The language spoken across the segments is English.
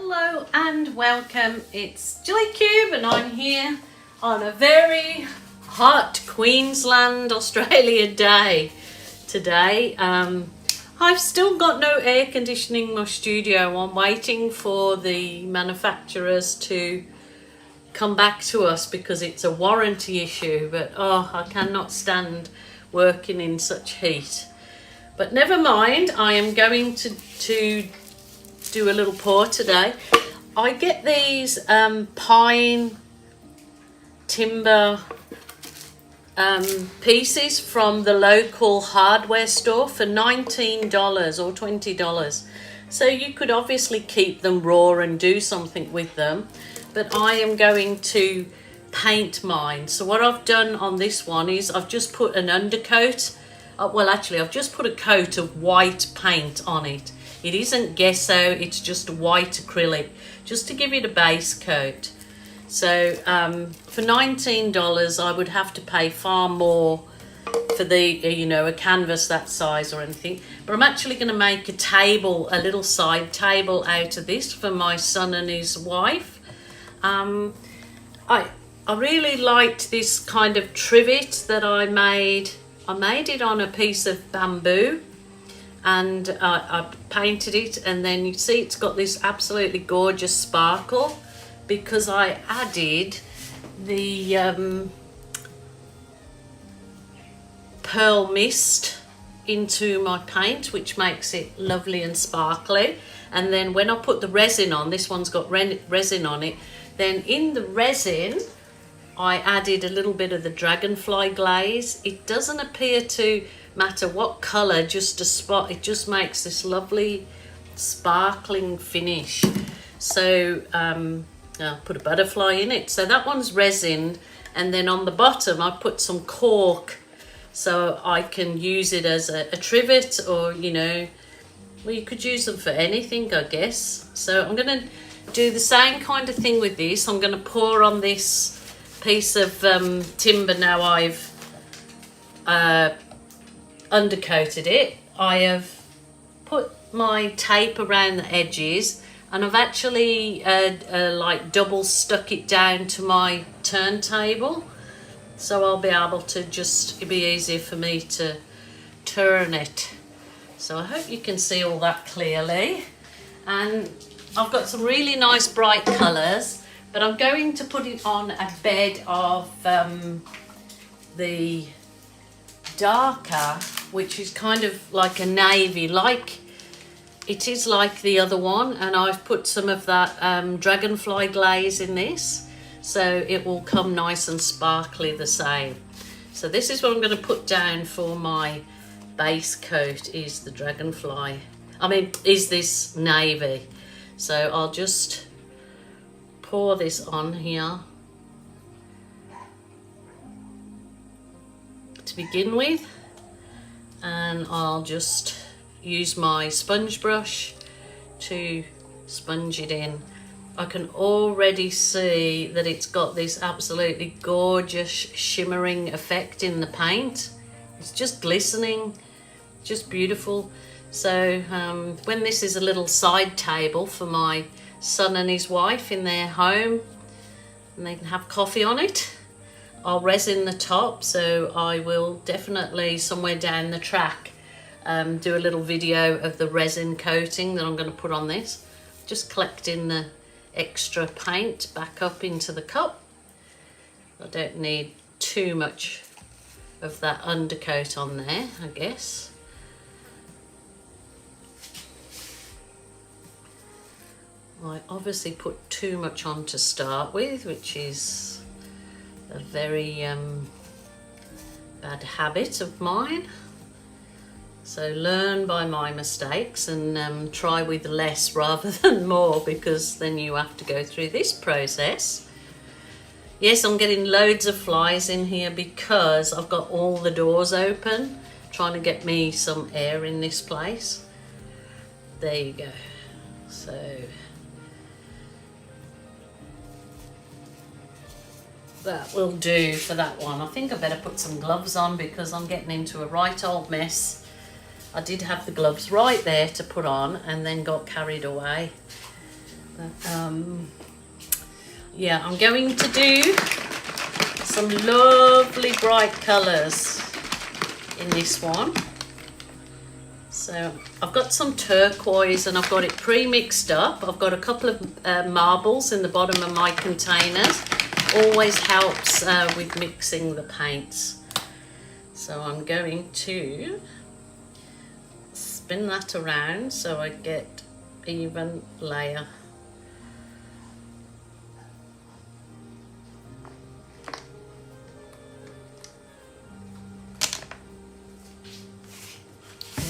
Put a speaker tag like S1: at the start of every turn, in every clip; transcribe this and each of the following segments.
S1: Hello and welcome. It's Gilly Kube and I'm here on a very hot Queensland, Australia day today. I've still got no air conditioning in my studio. I'm waiting for the manufacturers to come back to us because it's a warranty issue, but I cannot stand working in such heat. But never mind, I am going to do a little pour today. I get these pine timber pieces from the local hardware store for $19 or $20. So you could obviously keep them raw and do something with them, but I am going to paint mine. So what I've done on this one is I've just put an undercoat. Well, actually, I've just put a coat of white paint on it. It isn't gesso, it's just white acrylic, just to give it a base coat. So for $19, I would have to pay far more for the, a canvas that size or anything. But I'm actually going to make a table, a little side table out of this for my son and his wife. I really liked this kind of trivet that I made. I made it on a piece of bamboo and I painted it, and then you see it's got this absolutely gorgeous sparkle because I added the pearl mist into my paint, which makes it lovely and sparkly. And then when I put the resin on, this one's got resin on it, then in the resin I added a little bit of the dragonfly glaze. It doesn't appear to matter what colour, just a spot, it just makes this lovely sparkling finish. So I'll put a butterfly in it. So that one's resined, and then on the bottom I put some cork so I can use it as a trivet, or well, you could use them for anything, I guess. So I'm going to do the same kind of thing with this. I'm going to pour on this piece of timber. Now I've undercoated it. I have put my tape around the edges, and I've actually like double stuck it down to my turntable, so I'll be able to it'll be easier for me to turn it. So I hope you can see all that clearly. And I've got some really nice bright colours, but I'm going to put it on a bed of the darker, which is kind of like a navy, like it is like the other one, and I've put some of that dragonfly glaze in this, so it will come nice and sparkly the same. So this is what I'm going to put down for my base coat, is the dragonfly, is this navy. So I'll just pour this on here to begin with, and I'll just use my sponge brush to sponge it in. I can already see that it's got this absolutely gorgeous shimmering effect in the paint. It's just glistening, just beautiful. So when this is a little side table for my son and his wife in their home, and they can have coffee on it, I'll resin the top. So I will definitely somewhere down the track do a little video of the resin coating that I'm going to put on this, just collecting the extra paint back up into the cup. I don't need too much of that undercoat on there, I guess. I obviously put too much on to start with, which is a very bad habit of mine. So learn by my mistakes and try with less rather than more, because then you have to go through this process. Yes, I'm getting loads of flies in here because I've got all the doors open, trying to get me some air in this place. There you go. So that will do for that one. I think I better put some gloves on because I'm getting into a right old mess. I did have the gloves right there to put on and then got carried away. Yeah, I'm going to do some lovely bright colours in this one. So I've got some turquoise and I've got it pre-mixed up. I've got a couple of marbles in the bottom of my containers. Always helps with mixing the paints. So I'm going to spin that around so I get even layer.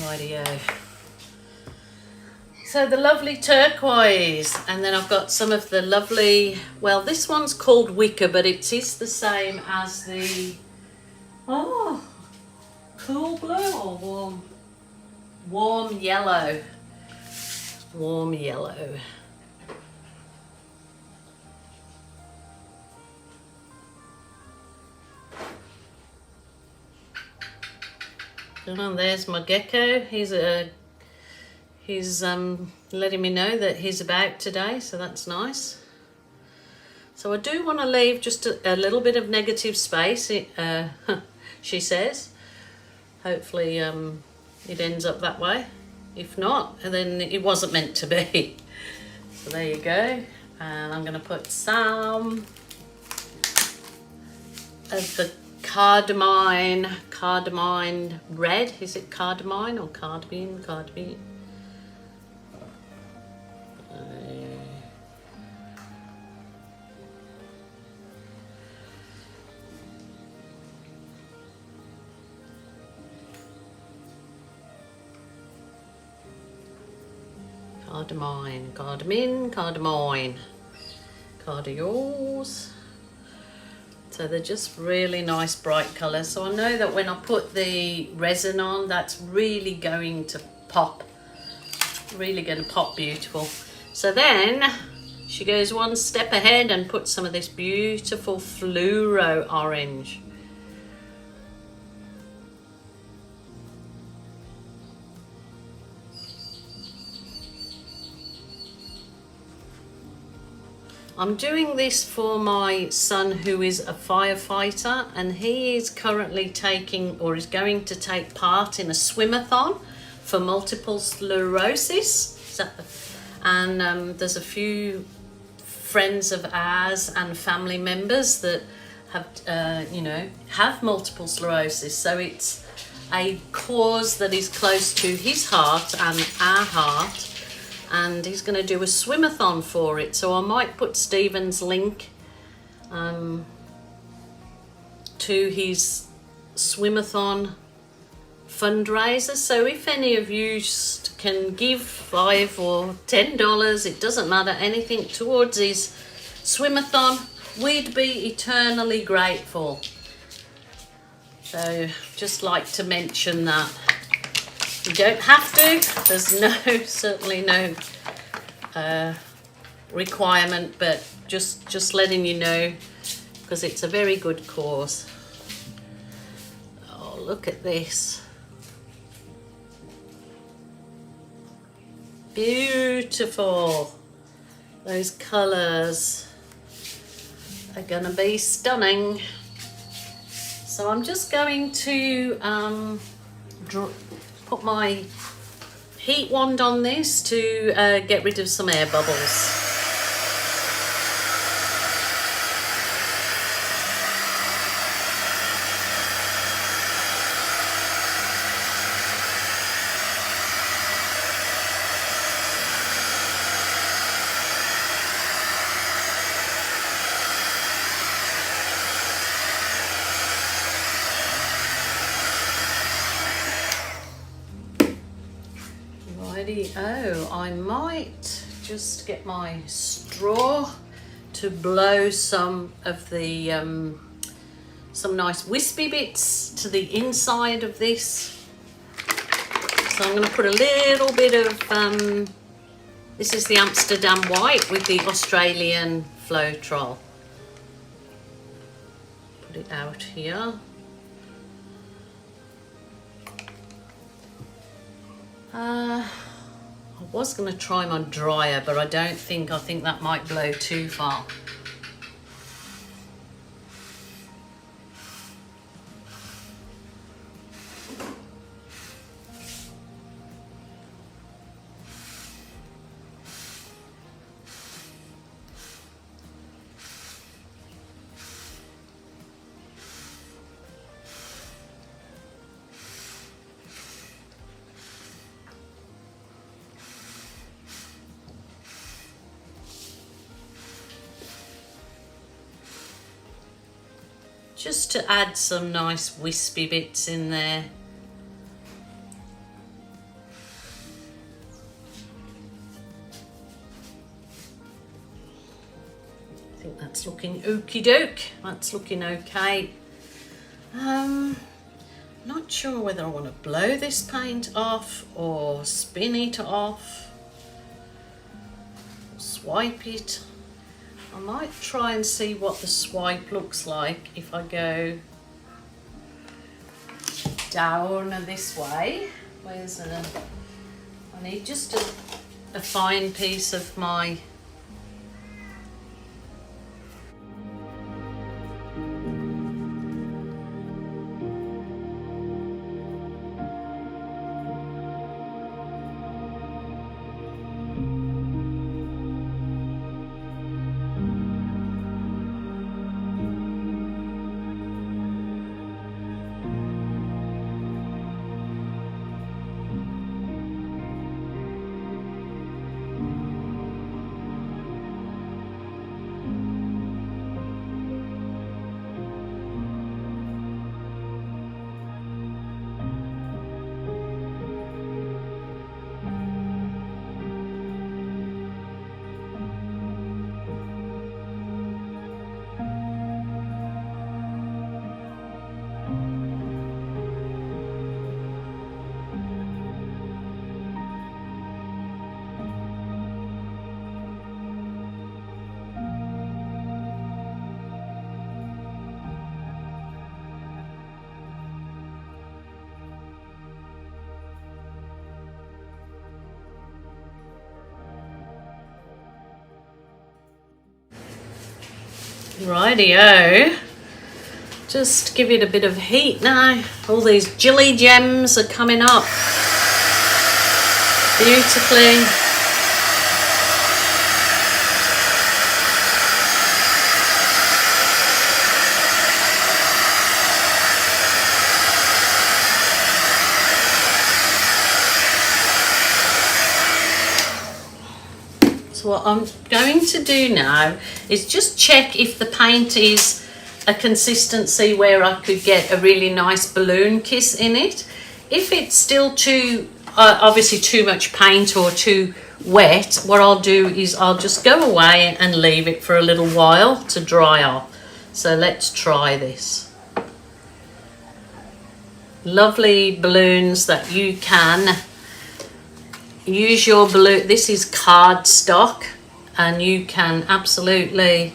S1: Rightio. So the lovely turquoise, and then I've got some of the lovely, well, this one's called wicker, but it is the same as the, oh, cool blue or warm? Warm yellow. Warm yellow. And there's my gecko. He's letting me know that he's about today, so that's nice. So I do want to leave just a little bit of negative space, she says. Hopefully it ends up that way. If not, then it wasn't meant to be. So there you go. And I'm going to put some of the cardamine red. Is it cardamine or cardamine? Cardamine. Cardamine, cardamine, cardiols. So they're just really nice bright colours. So I know that when I put the resin on, that's really going to pop. Really going to pop beautiful. So then she goes one step ahead and puts some of this beautiful fluoro orange. I'm doing this for my son who is a firefighter, and he is currently taking, or is going to take part in a swimathon for multiple sclerosis. And there's a few friends of ours and family members that have, have multiple sclerosis. So it's a cause that is close to his heart and our heart. And he's going to do a swimathon for it, so I might put Stephen's link to his swimathon fundraiser. So if any of you can give $5 or $10, it doesn't matter, anything towards his swimathon, we'd be eternally grateful. So just like to mention that. You don't have to, there's certainly no requirement, but just letting you know, because it's a very good cause. Oh, look at this. Beautiful. Those colours are going to be stunning. So I'm just going to put my heat wand on this to get rid of some air bubbles. Oh, I might just get my straw to blow some of the some nice wispy bits to the inside of this. So I'm going to put a little bit of this is the Amsterdam white with the Australian Floetrol. Put it out here. I was going to try my dryer, but I think that might blow too far. Just to add some nice wispy bits in there. I think that's looking okie doke. That's looking okay. Not sure whether I want to blow this paint off or spin it off, swipe it. I might try and see what the swipe looks like if I go down this way. I need just a fine piece of my rightio. Just give it a bit of heat now. All these Gilly gems are coming up beautifully. So what I'm going to do now is just check if the paint is a consistency where I could get a really nice balloon kiss in it. If it's still too, obviously too much paint or too wet, what I'll do is I'll just go away and leave it for a little while to dry off. So let's try this. Lovely balloons that you can use your balloon. This is cardstock, and you can absolutely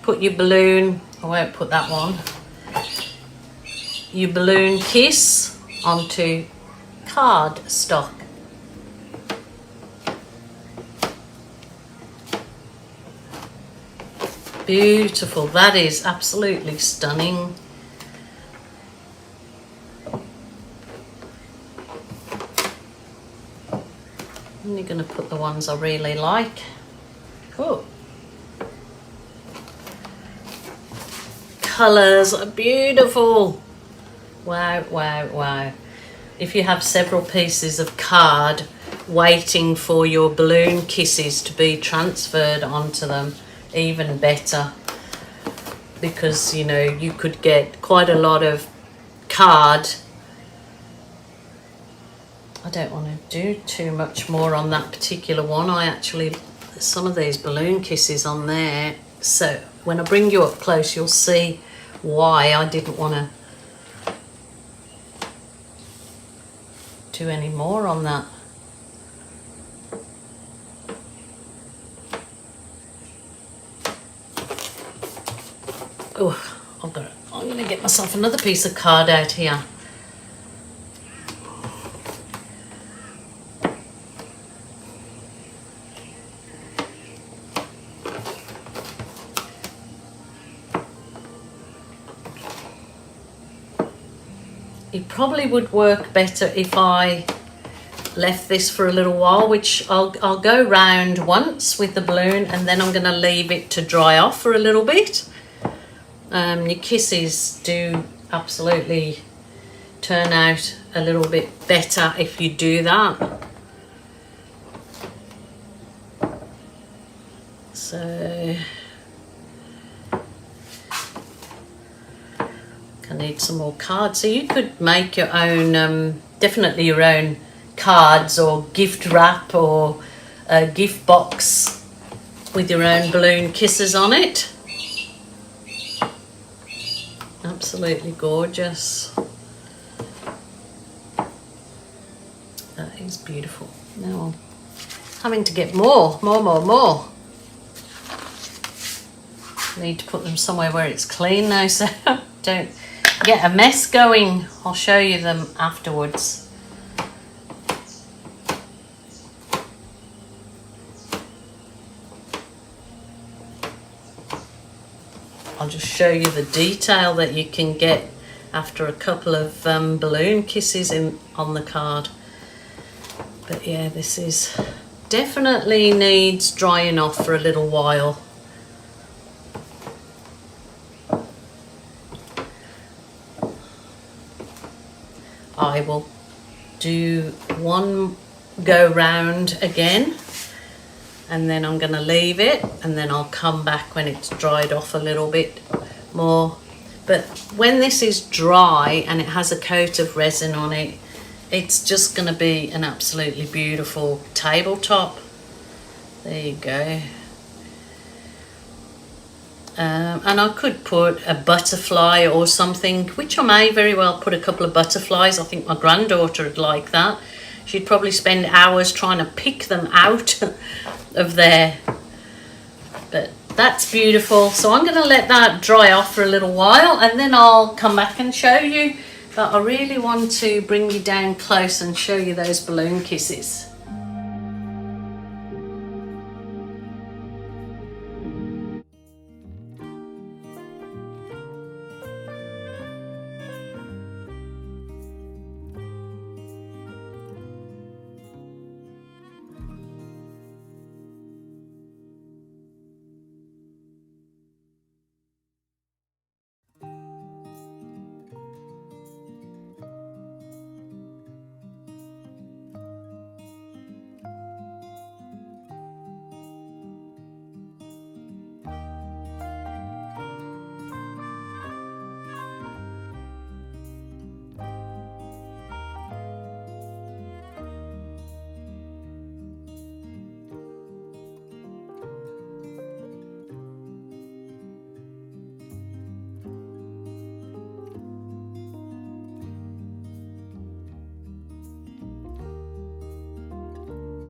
S1: put your balloon, I won't put that one, your balloon kiss onto cardstock. Beautiful, that is absolutely stunning. I'm only going to put the ones I really like. Oh, colours are beautiful. Wow, wow, wow. If you have several pieces of card waiting for your balloon kisses to be transferred onto them, even better, because you know you could get quite a lot of card. I don't want to do too much more on that particular one. There's some of these balloon kisses on there, so when I bring you up close you'll see why I didn't want to do any more on that. Oh, I'm going to get myself another piece of card out here. it probably would work better if I left this for a little while, which I'll go round once with the balloon, and then I'm going to leave it to dry off for a little bit. Your kisses do absolutely turn out a little bit better if you do that. So I need some more cards. So you could make your own, definitely your own cards or gift wrap or a gift box with your own balloon kisses on it. Absolutely gorgeous. That is beautiful. Now I'm having to get more. Need to put them somewhere where it's clean now, so don't get a mess going. I'll show you them afterwards. I'll just show you the detail that you can get after a couple of balloon kisses on the card. But yeah, this is definitely needs drying off for a little while. I will do one go round again, and then I'm going to leave it, and then I'll come back when it's dried off a little bit more. But when this is dry and it has a coat of resin on it, it's just going to be an absolutely beautiful tabletop. There you go. And I could put a butterfly or something, which I may very well put a couple of butterflies. I think my granddaughter would like that. She'd probably spend hours trying to pick them out of there. But that's beautiful. So I'm going to let that dry off for a little while, and then I'll come back and show you. But I really want to bring you down close and show you those balloon kisses.